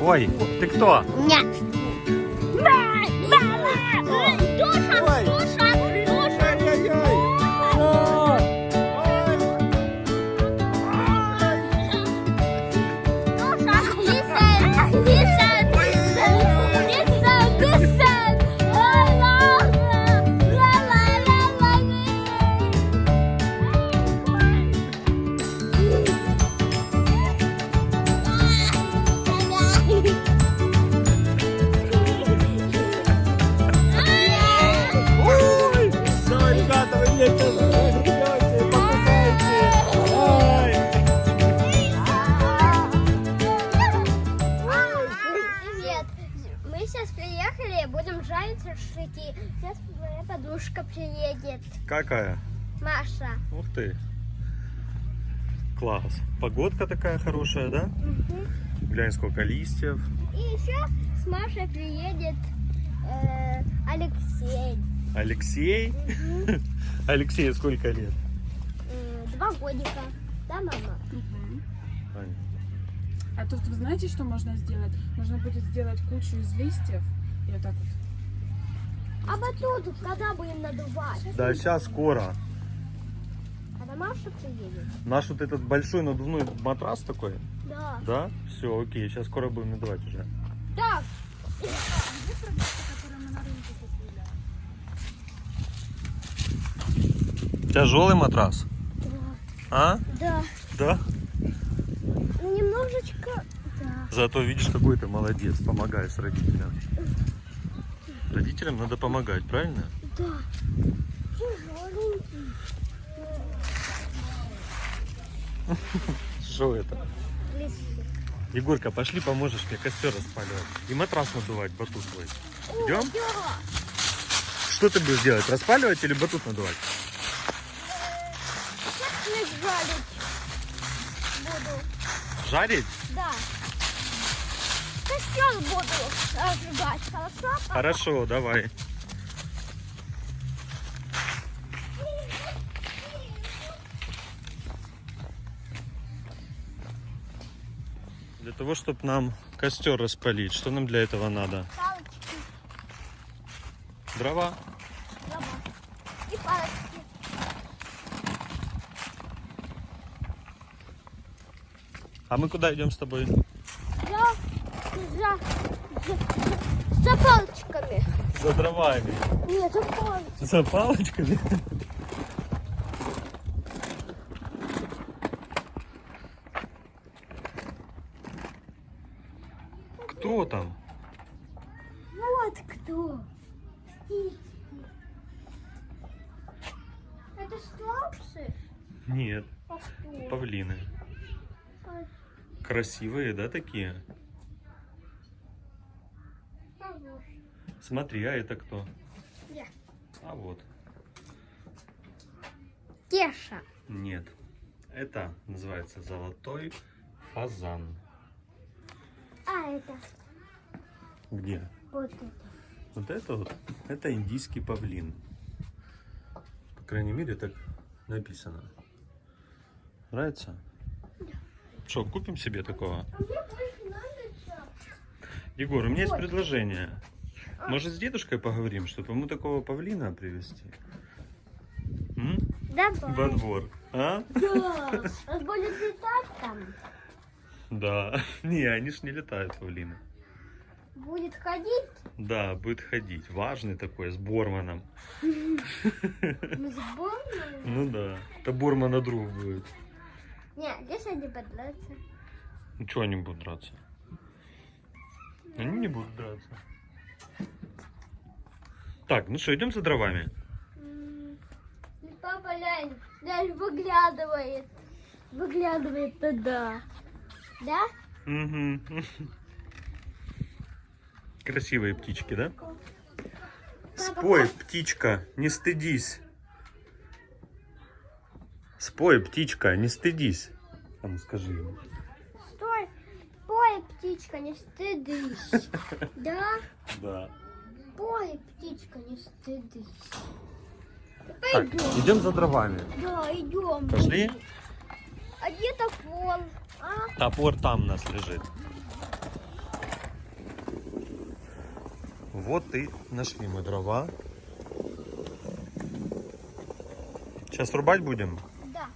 Ой, ты кто? Нет. Тоша, Ой. Тоша, Тоша. Ай-яй-яй! Тоша, listen, listen, listen, listen. La la la la Ой! Давай, ребята, вы меня сейчас гребете, покусаете! Ай! Привет. Мы сейчас приехали, будем жарить шашлыки. Сейчас моя подружка приедет. Какая? Маша. Ух ты. Класс. Погодка такая хорошая, да? Глянь, сколько листьев. И еще с Машей приедет Алексей. Алексей? Алексею сколько лет? 2 годика. Да, мама? Ань, А тут вы знаете, что можно сделать? Можно будет сделать кучу из листьев и вот так вот. А батут когда будем надувать? Да, сейчас скоро. Когда Маша приедет? Наш вот этот большой надувной матрас такой, Да. да? Все, окей, сейчас скоро будем надувать уже. Так. Где продукты, которые мы на рынке купили? Тяжелый матрас? А? Да. Да? Немножечко. Да. Зато видишь, какой ты молодец, помогаешь родителям. Родителям надо помогать, правильно? Да. Тяжеленький. Что это? Листик. Егорка, пошли поможешь мне костер распаливать. И матрас надувать, батут твой. Идем? Да. Что ты будешь делать? Распаливать или батут надувать? Сейчас жарить буду. Жарить? Да. Костер буду разжигать, хорошо? Хорошо, давай. Для того, чтобы нам костер распалить, что нам для этого надо? Палочки, Дрова. дрова и палочки. А мы куда идем с тобой? За палочками. За дровами. Нет, за палочками. За палочками? Кто там? Вот кто. Это страусы? Нет, А что? павлины. А, Красивые, да, такие? хорош. Смотри, а это кто? Я. А вот. Теша. Нет. Это называется золотой фазан. А это Где? вот это. Вот это вот, это индийский павлин. По крайней мере, так написано. Нравится? Что, купим себе такого? А мне больше нравится. Егор, у меня есть предложение. Может, с дедушкой поговорим, чтобы ему такого павлина привезти? М? Давай. Во двор. А? Да. Он будет летать там. Да. Не, они ж не летают, павлины. Будет ходить. Да, будет ходить. Важный такой, с Борманом. Мы с Борманом. Ну да. Это Бормана друг будет. Нет, здесь они подраться. Ну что они будут драться? Они не будут драться. Так, ну что, идем за дровами? Папа, Лянь выглядывает. Выглядывает туда. Да? Угу. Красивые птички, да? Спой, птичка, не стыдись. Спой, птичка, не стыдись. А ну скажи ему. Стой, пой, птичка, не стыдись. Да? Да. Пой, птичка, не стыдись. Так, Пойдем. идем за дровами. Да, идем. Пошли? А где топор? А? Топор там у нас лежит. Вот и нашли мы дрова. Сейчас рубать будем? Да.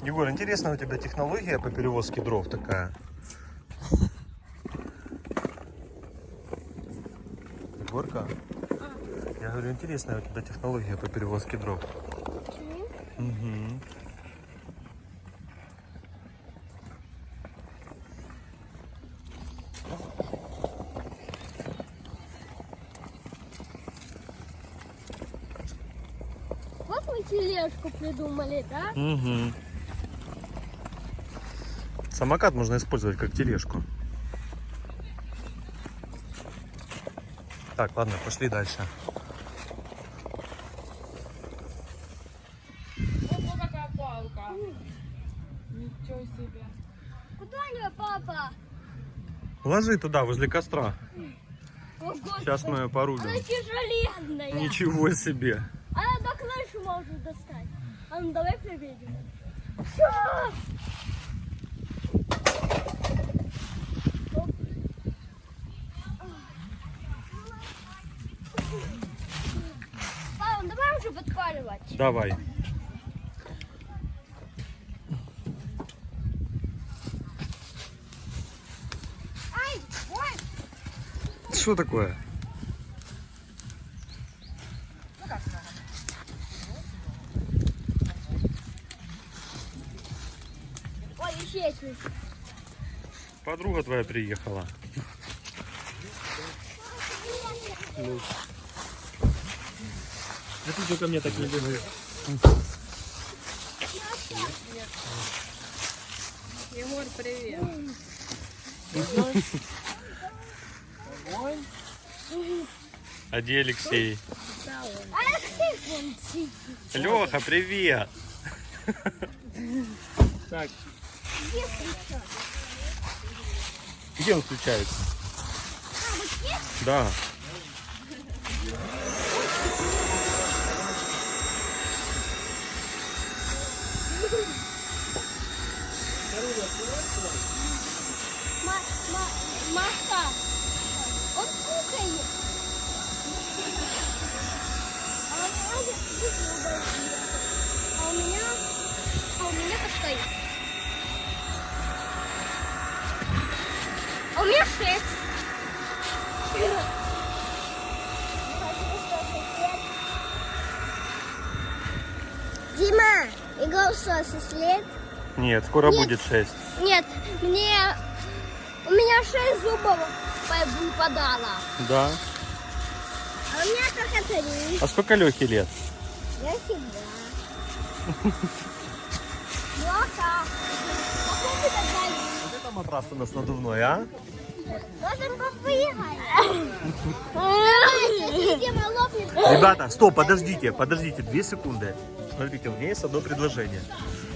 Егор, интересная у тебя технология по перевозке дров такая. Егорка, я говорю, интересная у тебя технология по перевозке дров. Угу. Вот мы тележку придумали, да? Угу. Самокат можно использовать как тележку. Так, ладно, пошли дальше. Ого, какая палка. Ничего себе. Куда ее, папа? Ложи туда, возле костра. О, Господи. Сейчас мы ее порубим. Она тяжеленная. Ничего себе. Она до крыши может достать. А ну давай проверим. Всё! Оп. Папа, давай уже подпаливать. Давай. Ай, ой. Что такое? Ой, еще чуть. Подруга твоя приехала. Да ты только мне так не бежишь. Егор, привет. А где Алексей? Алексей, вон сидит. Леха, привет! Так, Где включать? Где он включается? А, вот здесь? Да. Маша, он кукает. А у меня как стоит. А у меня 6. Дима, играл в 16 лет. Нет, скоро Нет. будет 6. Нет, у меня 6 зубов выпадало. Да. А у меня только 3. А сколько Лехе лет? Я всегда. Лёха, попробуй догонять. Вот это матрас у нас надувной, а? Можем попрыгать. Давайте, Дима лопнет. Ребята, стоп, подождите, 2 секунды. Смотрите, у меня есть одно предложение.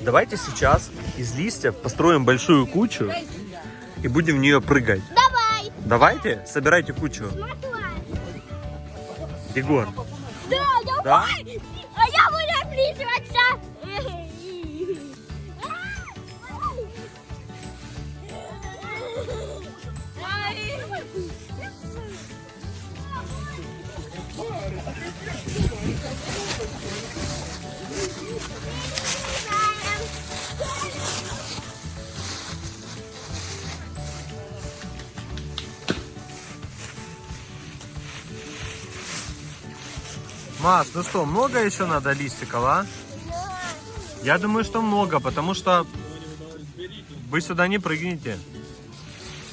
Давайте сейчас из листьев построим большую кучу и будем в нее прыгать. Давай. Давайте, собирайте кучу. Смотри. Егор. Да, я Да? Ой, а я буду облизываться. Маш, ну что, много еще надо листиков, а? Я думаю, что много, потому что вы сюда не прыгнете.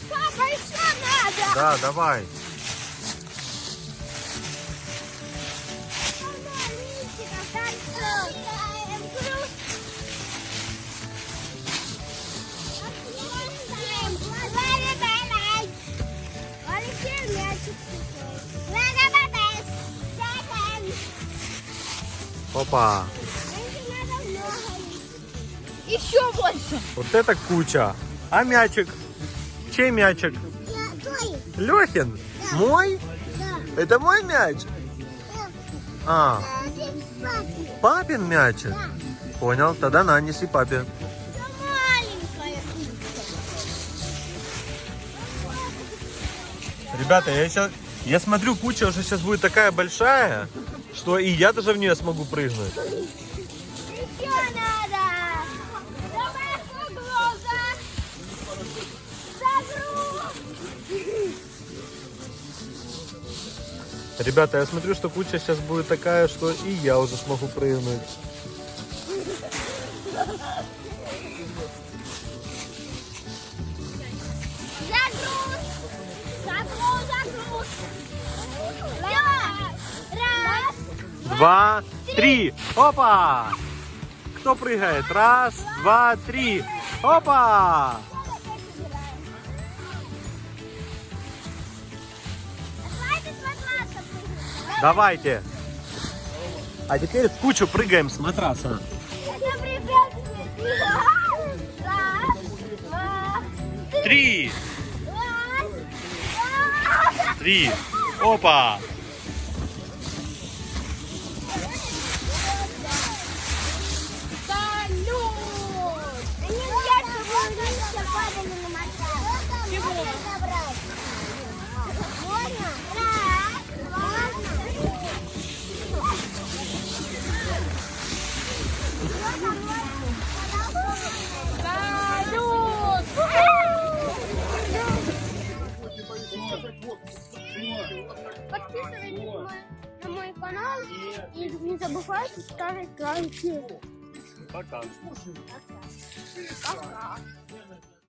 Папа, еще надо. Да, давай. Опа. Еще больше. Вот это куча. А мячик? Чей мячик? Лехин? Мой? Да. Это мой мяч? А, папин мячик? Да. Понял, тогда на, неси папе. Маленькая куча. Ребята, я смотрю, куча уже сейчас будет такая большая, что и я даже в нее смогу прыгнуть. Еще надо. Давай глаза. Загруз. Ребята, я смотрю, что куча сейчас будет такая, что и я уже смогу прыгнуть. Загруз. Загруз. Раз. 2, 3, опа! Кто прыгает? 1, 2, 3, опа! Давайте с матраса прыгнем. Давайте. А теперь в кучу прыгаем с матраса. Это препятствие. Раз, два, 3, раз, 3, опа! салют! Они ярко вылезли, падали на матрас. Чего? Забрать. Можно? Раз, два, подписывайтесь на мой канал и не забывайте ставить лайки. Пока. Пока.